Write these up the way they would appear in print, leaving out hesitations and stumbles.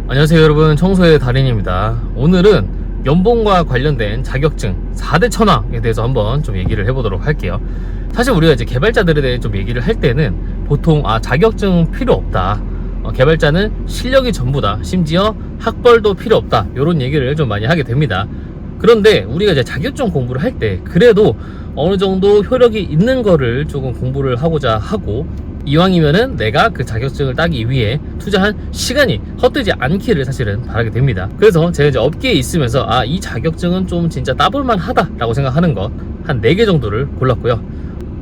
안녕하세요 여러분, 청소의 달인입니다. 오늘은 연봉과 관련된 자격증 4대 천왕에 대해서 한번 좀 얘기를 해보도록 할게요. 사실 우리가 이제 개발자들에 대해 좀 얘기를 할 때는 보통 자격증 필요 없다, 개발자는 실력이 전부다, 심지어 학벌도 필요 없다, 이런 얘기를 좀 많이 하게 됩니다. 그런데 우리가 이제 자격증 공부를 할 때 그래도 어느 정도 효력이 있는 거를 조금 공부를 하고자 하고, 이왕이면은 내가 그 자격증을 따기 위해 투자한 시간이 헛되지 않기를 사실은 바라게 됩니다. 그래서 제가 이제 업계에 있으면서 이 자격증은 좀 진짜 따볼만 하다라고 생각하는 것 한 4개 정도를 골랐고요.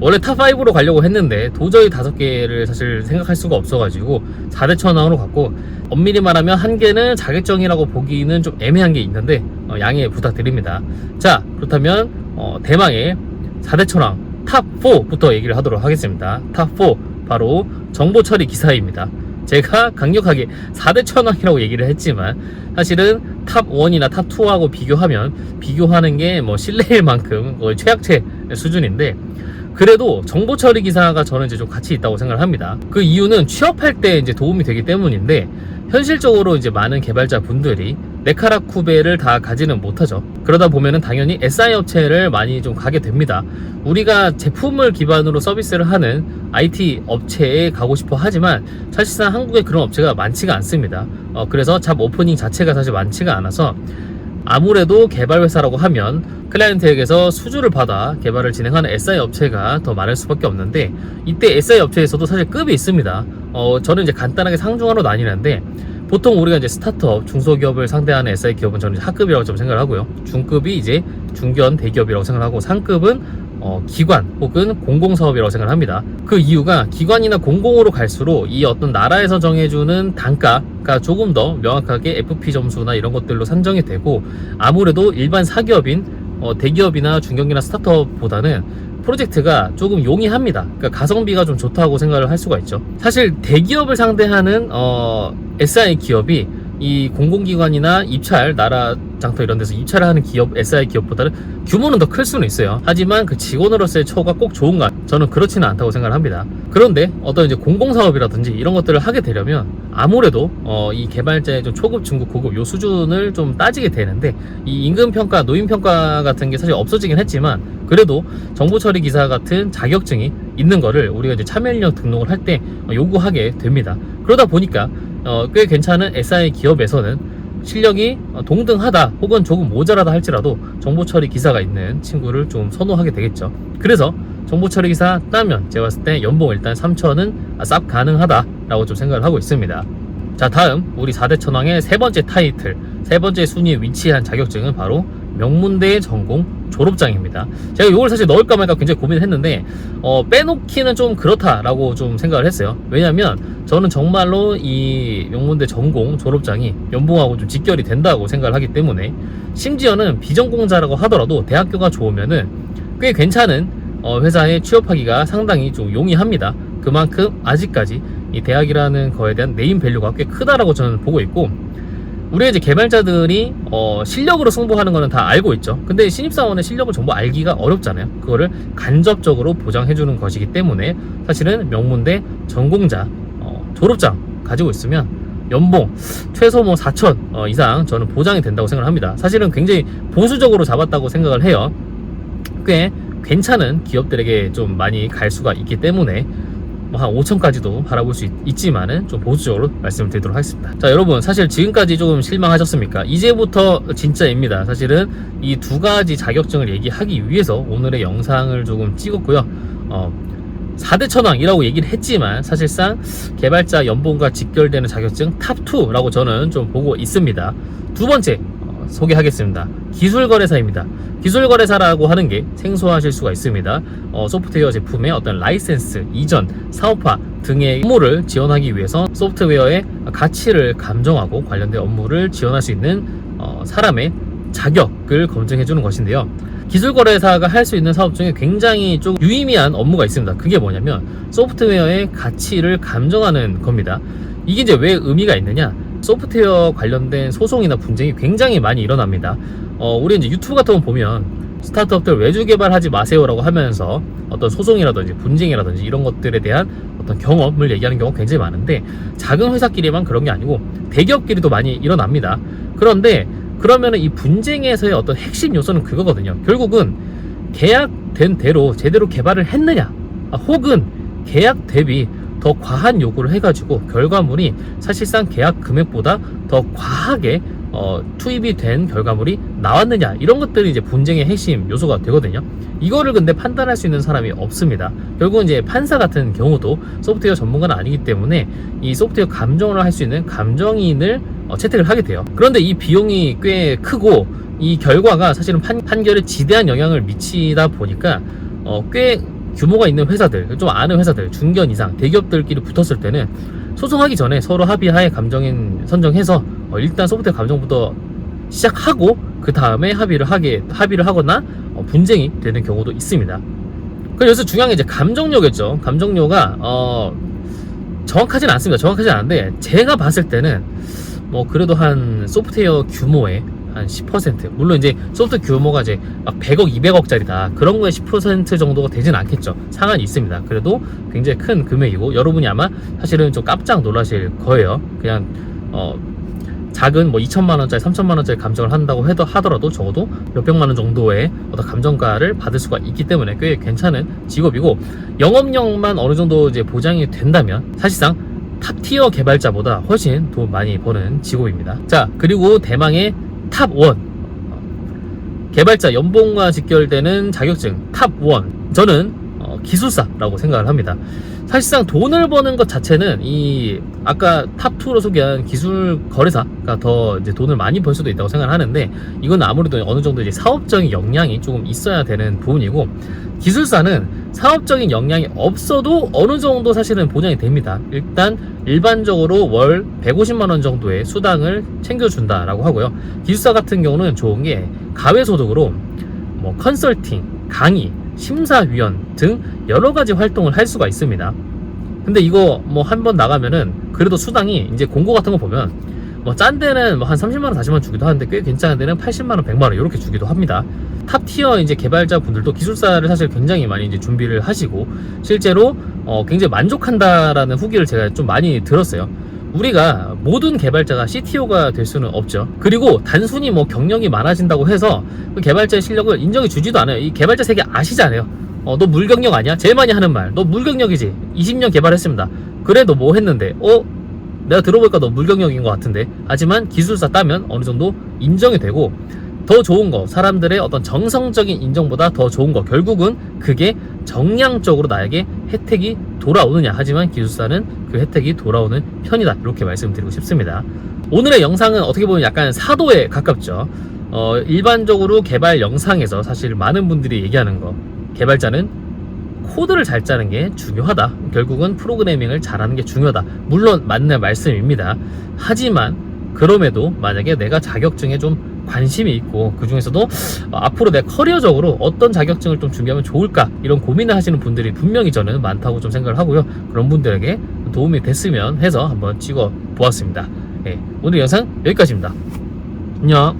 원래 탑5로 가려고 했는데 도저히 5개를 사실 생각할 수가 없어가지고 4대 천왕으로 갔고, 엄밀히 말하면 한 개는 자격증이라고 보기는 좀 애매한 게 있는데 양해 부탁드립니다. 자, 그렇다면 대망의 4대 천왕 탑4부터 얘기를 하도록 하겠습니다. 탑4 바로 정보처리 기사입니다. 제가 강력하게 4대 천왕이라고 얘기를 했지만 사실은 탑1이나 탑2하고 비교하는 게 뭐 실례일 만큼 거의 최악체 수준인데, 그래도 정보처리 기사가 저는 이제 좀 가치 있다고 생각을 합니다. 그 이유는 취업할 때 이제 도움이 되기 때문인데, 현실적으로 이제 많은 개발자 분들이 네카라쿠베를 다 가지는 못하죠. 그러다 보면은 당연히 SI 업체를 많이 좀 가게 됩니다. 우리가 제품을 기반으로 서비스를 하는 IT 업체에 가고 싶어 하지만 사실상 한국에 그런 업체가 많지가 않습니다. 그래서 잡 오프닝 자체가 사실 많지가 않아서, 아무래도 개발회사라고 하면 클라이언트에게서 수주를 받아 개발을 진행하는 SI 업체가 더 많을 수밖에 없는데, 이때 SI 업체에서도 사실 급이 있습니다. 저는 이제 간단하게 상중하로 나뉘는데, 보통 우리가 이제 스타트업, 중소기업을 상대하는 SI 기업은 저는 이제 하급이라고 좀 생각을 하고요. 중급이 이제 중견 대기업이라고 생각을 하고, 상급은 기관 혹은 공공사업이라고 생각을 합니다. 그 이유가 기관이나 공공으로 갈수록 이 어떤 나라에서 정해주는 단가가 조금 더 명확하게 FP 점수나 이런 것들로 산정이 되고, 아무래도 일반 사기업인 대기업이나 중견기나 스타트업보다는 프로젝트가 조금 용이합니다. 그러니까 가성비가 좀 좋다고 생각을 할 수가 있죠. 사실 대기업을 상대하는 SI 기업이 이 공공기관이나 입찰, 나라 장터 이런 데서 입찰을 하는 기업, SI 기업보다는 규모는 더 클 수는 있어요. 하지만 그 직원으로서의 처우가 꼭 좋은가? 저는 그렇지는 않다고 생각을 합니다. 그런데 어떤 이제 공공사업이라든지 이런 것들을 하게 되려면 아무래도 이 개발자의 좀 초급, 중급, 고급 요 수준을 좀 따지게 되는데, 이 임금평가, 노인평가 같은 게 사실 없어지긴 했지만 그래도 정보처리 기사 같은 자격증이 있는 거를 우리가 이제 참여인력 등록을 할 때 요구하게 됩니다. 그러다 보니까 꽤 괜찮은 SI 기업에서는 실력이 동등하다 혹은 조금 모자라다 할지라도 정보처리 기사가 있는 친구를 좀 선호하게 되겠죠. 그래서 정보처리 기사 따면 제가 봤을 때 연봉 일단 3천은 쌉 가능하다 라고 좀 생각을 하고 있습니다. 자, 다음 우리 4대 천왕의 세 번째 타이틀, 세 번째 순위에 위치한 자격증은 바로 명문대 전공 졸업장입니다. 제가 이걸 사실 넣을까 말까 굉장히 고민을 했는데 빼놓기는 좀 그렇다라고 좀 생각을 했어요. 왜냐면 저는 정말로 이 명문대 전공 졸업장이 연봉하고 좀 직결이 된다고 생각을 하기 때문에, 심지어는 비전공자라고 하더라도 대학교가 좋으면은 꽤 괜찮은 회사에 취업하기가 상당히 좀 용이합니다. 그만큼 아직까지 이 대학이라는 거에 대한 네임 밸류가 꽤 크다라고 저는 보고 있고, 우리 이제 개발자들이 실력으로 승부하는 거는 다 알고 있죠. 근데 신입사원의 실력을 전부 알기가 어렵잖아요. 그거를 간접적으로 보장해주는 것이기 때문에 사실은 명문대 전공자 졸업장 가지고 있으면 연봉 최소 뭐 4천 이상 저는 보장이 된다고 생각을 합니다. 사실은 굉장히 보수적으로 잡았다고 생각을 해요. 꽤 괜찮은 기업들에게 좀 많이 갈 수가 있기 때문에 한 5천까지도 바라볼 수 있지만은 좀 보수적으로 말씀을 드리도록 하겠습니다. 자, 여러분, 사실 지금까지 조금 실망하셨습니까? 이제부터 진짜입니다. 사실은 이 두 가지 자격증을 얘기하기 위해서 오늘의 영상을 조금 찍었고요. 4대 천왕이라고 얘기를 했지만 사실상 개발자 연봉과 직결되는 자격증 탑2라고 저는 좀 보고 있습니다. 두 번째 소개하겠습니다. 기술거래사입니다. 기술거래사라고 하는 게 생소하실 수가 있습니다. 소프트웨어 제품의 어떤 라이센스, 이전, 사업화 등의 업무를 지원하기 위해서 소프트웨어의 가치를 감정하고 관련된 업무를 지원할 수 있는 사람의 자격을 검증해 주는 것인데요. 기술거래사가 할 수 있는 사업 중에 굉장히 좀 유의미한 업무가 있습니다. 그게 뭐냐면 소프트웨어의 가치를 감정하는 겁니다. 이게 이제 왜 의미가 있느냐? 소프트웨어 관련된 소송이나 분쟁이 굉장히 많이 일어납니다. 우리 이제 유튜브 같은 거 보면 스타트업들 외주 개발하지 마세요라고 하면서 어떤 소송이라든지 분쟁이라든지 이런 것들에 대한 어떤 경험을 얘기하는 경우가 굉장히 많은데, 작은 회사끼리만 그런 게 아니고 대기업끼리도 많이 일어납니다. 그런데 그러면은 이 분쟁에서의 어떤 핵심 요소는 그거거든요. 결국은 계약된 대로 제대로 개발을 했느냐, 혹은 계약 대비 더 과한 요구를 해가지고 결과물이 사실상 계약 금액보다 더 과하게 투입이 된 결과물이 나왔느냐, 이런 것들이 이제 분쟁의 핵심 요소가 되거든요. 이거를 근데 판단할 수 있는 사람이 없습니다. 결국은 이제 판사 같은 경우도 소프트웨어 전문가는 아니기 때문에 이 소프트웨어 감정을 할 수 있는 감정인을 채택을 하게 돼요. 그런데 이 비용이 꽤 크고 이 결과가 사실은 판결에 지대한 영향을 미치다 보니까 꽤 규모가 있는 회사들, 좀 아는 회사들, 중견 이상 대기업들끼리 붙었을 때는 소송하기 전에 서로 합의하에 감정인 선정해서 일단 소프트웨어 감정부터 시작하고 그 다음에 합의를 하거나 분쟁이 되는 경우도 있습니다. 그래서 중요한 게 이제 감정료겠죠. 감정료가 정확하진 않습니다. 정확하진 않은데 제가 봤을 때는 뭐 그래도 한 소프트웨어 규모의 한 10%, 물론 이제 소프트 규모가 이제 막 100억, 200억짜리다 그런 거에 10% 정도가 되진 않겠죠. 상한이 있습니다. 그래도 굉장히 큰 금액이고 여러분이 아마 사실은 좀 깜짝 놀라실 거예요. 그냥 작은 뭐 2천만원짜리, 3천만원짜리 감정을 한다고 하더라도 적어도 몇백만원 정도의 어떤 감정가를 받을 수가 있기 때문에 꽤 괜찮은 직업이고, 영업력만 어느 정도 이제 보장이 된다면 사실상 탑티어 개발자보다 훨씬 돈 많이 버는 직업입니다. 자, 그리고 대망의 탑1 개발자 연봉과 직결되는 자격증 탑1, 저는 기술사라고 생각을 합니다. 사실상 돈을 버는 것 자체는 이 아까 탑2로 소개한 기술 거래사가 더 이제 돈을 많이 벌 수도 있다고 생각을 하는데, 이건 아무래도 어느 정도 이제 사업적인 역량이 조금 있어야 되는 부분이고, 기술사는 사업적인 역량이 없어도 어느 정도 사실은 보장이 됩니다. 일단 일반적으로 월 150만원 정도의 수당을 챙겨준다라고 하고요. 기술사 같은 경우는 좋은 게 가외소득으로 뭐 컨설팅, 강의, 심사위원 등 여러가지 활동을 할 수가 있습니다. 근데 이거 뭐 한 번 나가면은 그래도 수당이 이제 공고 같은 거 보면 뭐 짠 데는 뭐 한 30만원, 40만원 주기도 하는데 꽤 괜찮은 데는 80만원, 100만원 이렇게 주기도 합니다. 탑티어 이제 개발자 분들도 기술사를 사실 굉장히 많이 이제 준비를 하시고 실제로 굉장히 만족한다라는 후기를 제가 좀 많이 들었어요. 우리가 모든 개발자가 CTO가 될 수는 없죠. 그리고 단순히 뭐 경력이 많아진다고 해서 그 개발자의 실력을 인정해 주지도 않아요. 이 개발자 세계 아시잖아요. 너 물경력 아니야? 제일 많이 하는 말, 너 물경력이지. 20년 개발했습니다. 그래, 너 뭐 했는데? 내가 들어보니까 너 물경력인 것 같은데. 하지만 기술사 따면 어느 정도 인정이 되고, 더 좋은 거, 사람들의 어떤 정성적인 인정보다 더 좋은 거, 결국은 그게 정량적으로 나에게 혜택이 돌아오느냐. 하지만 기술사는 그 혜택이 돌아오는 편이다, 이렇게 말씀드리고 싶습니다. 오늘의 영상은 어떻게 보면 약간 사도에 가깝죠. 일반적으로 개발 영상에서 사실 많은 분들이 얘기하는 거, 개발자는 코드를 잘 짜는 게 중요하다, 결국은 프로그래밍을 잘하는 게 중요하다, 물론 맞는 말씀입니다. 하지만 그럼에도 만약에 내가 자격증에 좀 관심이 있고 그 중에서도 앞으로 내 커리어적으로 어떤 자격증을 좀 준비하면 좋을까, 이런 고민을 하시는 분들이 분명히 저는 많다고 좀 생각을 하고요. 그런 분들에게 도움이 됐으면 해서 한번 찍어 보았습니다. 오늘 영상 여기까지입니다. 안녕.